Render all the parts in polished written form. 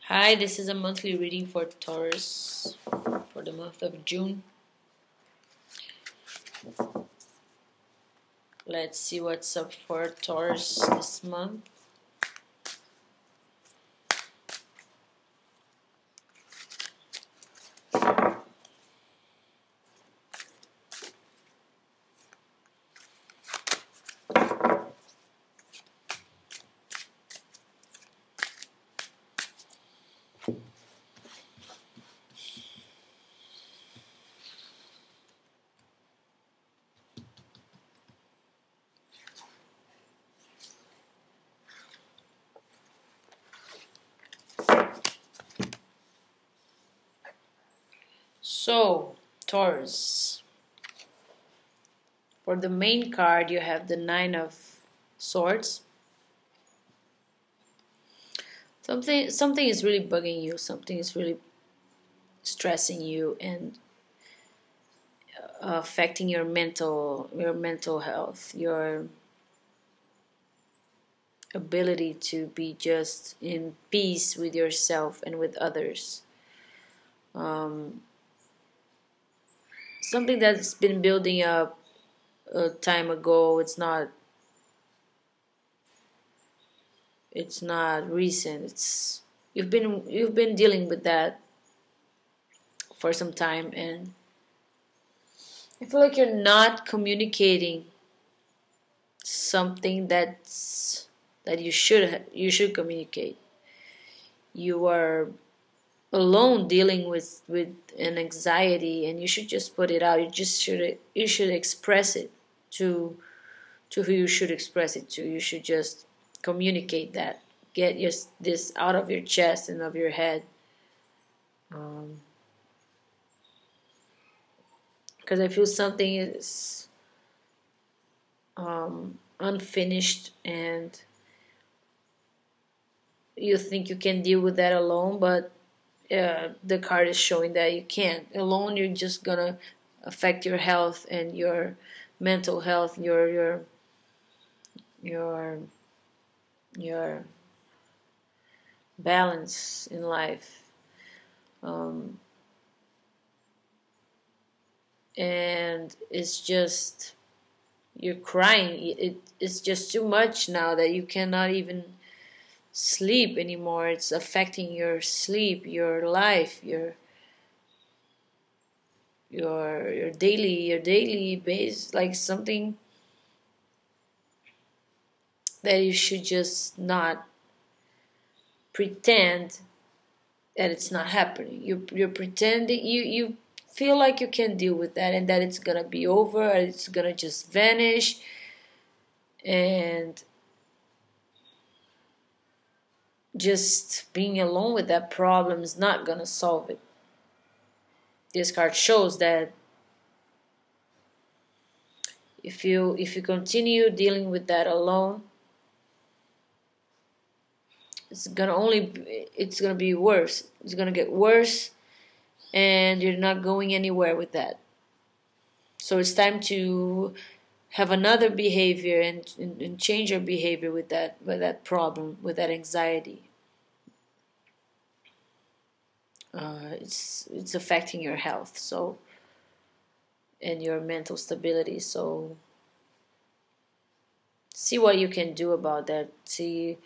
Hi, this is a monthly reading for Taurus for the month of June. Let's see what's up for Taurus this month. So, Taurus. For the main card, you have the Nine of Swords. Something is really bugging you. Something is really stressing you and affecting your mental health, your ability to be just in peace with yourself and with others. Something that's been building up a time ago. It's not recent. You've been dealing with that for some time, and I feel like you're not communicating something that you should communicate. You are alone dealing with an anxiety, and you should just put it out. You should express it to who you should express it to. You should just communicate that. Get this out of your chest and of your head. Because I feel something is unfinished, and you think you can deal with that alone, but the card is showing that you can't. Alone, you're just gonna affect your health and your mental health, your your balance in life, um, and it's just you're crying. It's just too much now that you cannot even sleep anymore. It's affecting your sleep, your life, your daily base, like something that you should just not pretend that it's not happening. You're pretending, you feel like you can deal with that, and that it's gonna be over, or it's gonna just vanish, and just being alone with that problem is not gonna solve it. This card shows that if you continue dealing with that alone, it's gonna be worse. It's gonna get worse, and you're not going anywhere with that. So it's time to have another behavior, and change your behavior with that problem, with that anxiety. It's affecting your health, so, and your mental stability. So see what you can do about that. See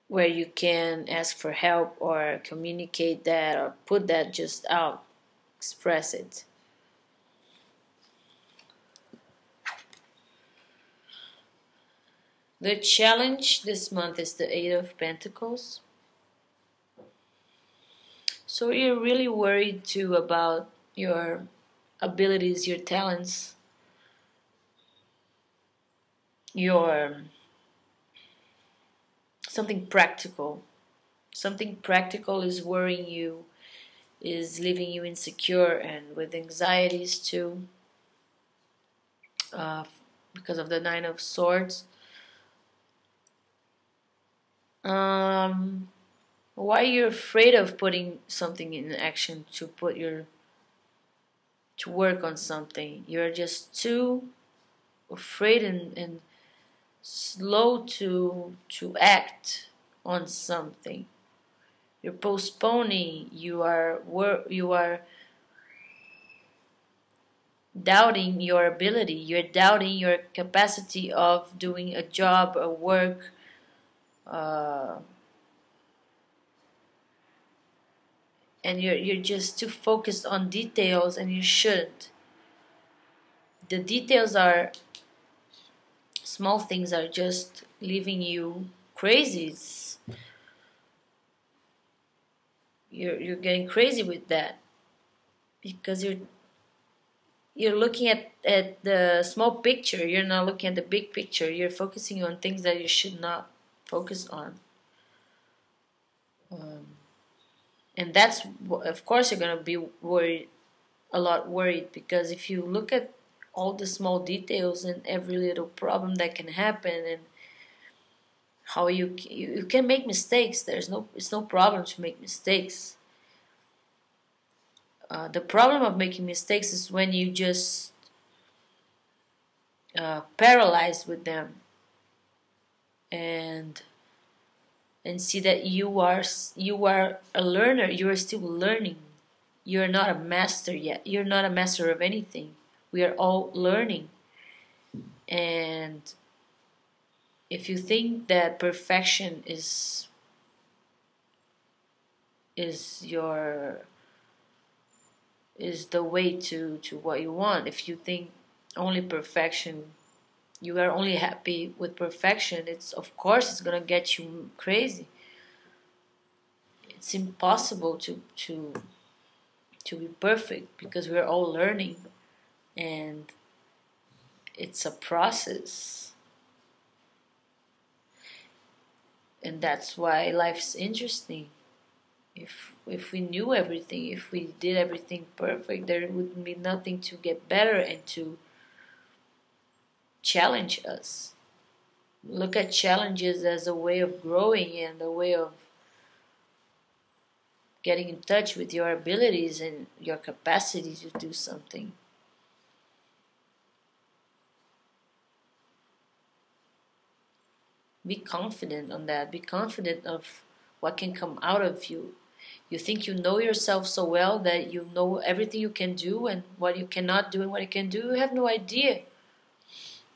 where you can ask for help, or communicate that, or put that just out, express it. The challenge this month is the Eight of Pentacles. So you're really worried too about your abilities, your talents, your something practical. Something practical is worrying you, is leaving you insecure and with anxieties too, uh, because of the Nine of Swords. Why you're afraid of putting something in action, to work on something? You're just too afraid, and slow to act on something. You're postponing. You are doubting your ability. You're doubting your capacity of doing a job, a work. Uh, and you're just too focused on details, and you shouldn't. The details are small things are just leaving you crazy. You're getting crazy with that because you're looking at the small picture. You're not looking at the big picture. You're focusing on things that you should not focus on. And that's, of course, you're going to be a lot worried, because if you look at all the small details and every little problem that can happen, and how you can make mistakes. It's no problem to make mistakes. The problem of making mistakes is when you just paralyzed with them, and see that you are a learner. You are still learning. You are not a master yet. You're not a master of anything. We are all learning. And if you think that perfection is the way to what you want, if you think only perfection, you are only happy with perfection, it's, of course, it's gonna get you crazy. It's impossible to be perfect, because we're all learning, and it's a process. And that's why life's interesting. If we knew everything, if we did everything perfect, there would be nothing to get better and to challenge us. Look at challenges as a way of growing and a way of getting in touch with your abilities and your capacity to do something. Be confident on that. Be confident of what can come out of you. You think you know yourself so well that you know everything you can do and what you cannot do and what you can do. You have no idea.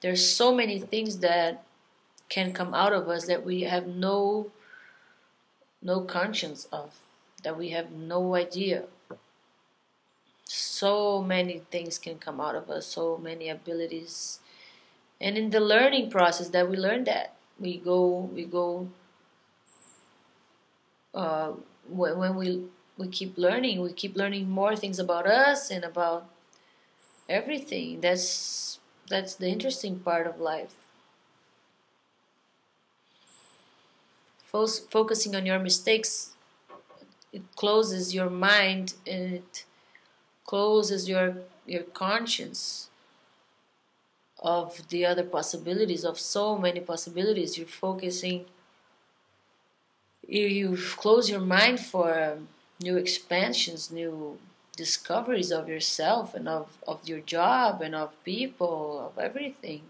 There's so many things that can come out of us that we have no conscience of, that we have no idea. So many things can come out of us, so many abilities. And in the learning process that we learn that, we go when we keep learning more things about us and about everything. That's the interesting part of life. Focusing on your mistakes, it closes your mind, and it closes your conscience of the other possibilities, of so many possibilities. You close your mind for new expansions, new discoveries of yourself and of your job and of people, of everything.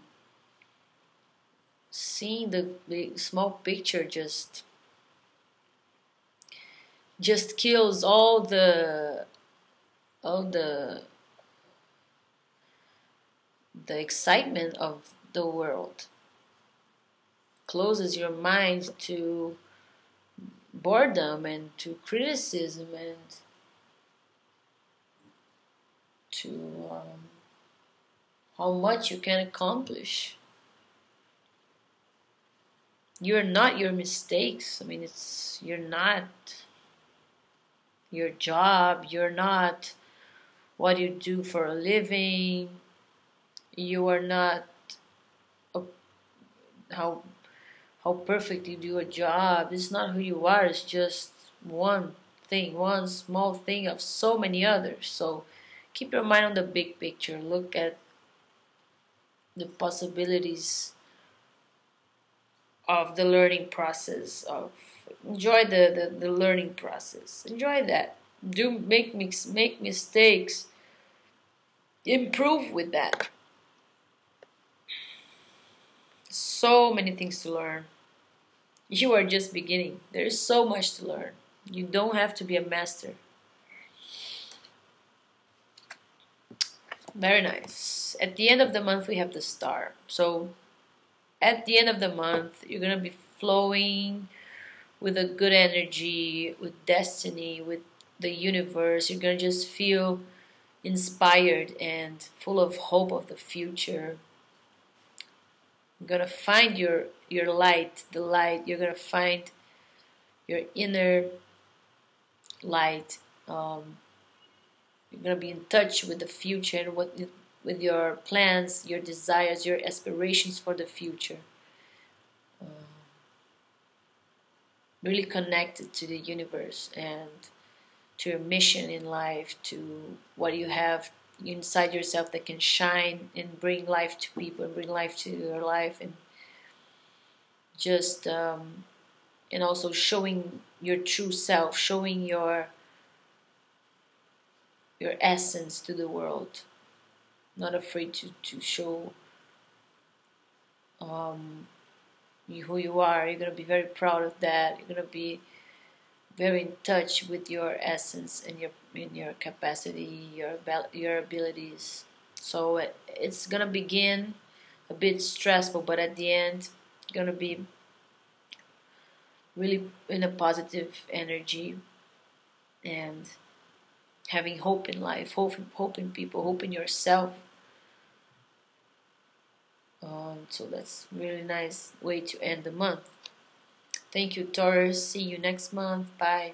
Seeing the small picture just kills all the excitement of the world. Closes your mind to boredom and to criticism and to how much you can accomplish. You're not your mistakes. I mean, you're not your job. You're not what you do for a living. You are not how perfect you do a job. It's not who you are. It's just one thing, one small thing of so many others. So keep your mind on the big picture. Look at the possibilities of the learning process. Enjoy the learning process. Enjoy that. Make mistakes. Improve with that. So so many things to learn. You are just beginning. There is so much to learn. You don't have to be a master. Very nice. At the end of the month, we have the star. So at the end of the month, you're going to be flowing with a good energy, with destiny, with the universe. You're going to just feel inspired and full of hope of the future. You're going to find your light, the light. You're going to find your inner light. You're going to be in touch with the future and with your plans, your desires, your aspirations for the future. Really connected to the universe and to your mission in life, to what you have inside yourself that can shine and bring life to people and bring life to your life, and just and also showing your true self, showing your essence to the world. Not afraid to show who you are. You're going to be very proud of that. You're going to be very in touch with your essence and your capacity, your abilities. So it's going to begin a bit stressful, but at the end, you're going to be really in a positive energy and having hope in life, hope in people, hope in yourself. So that's really nice way to end the month. Thank you, Taurus. See you next month. Bye.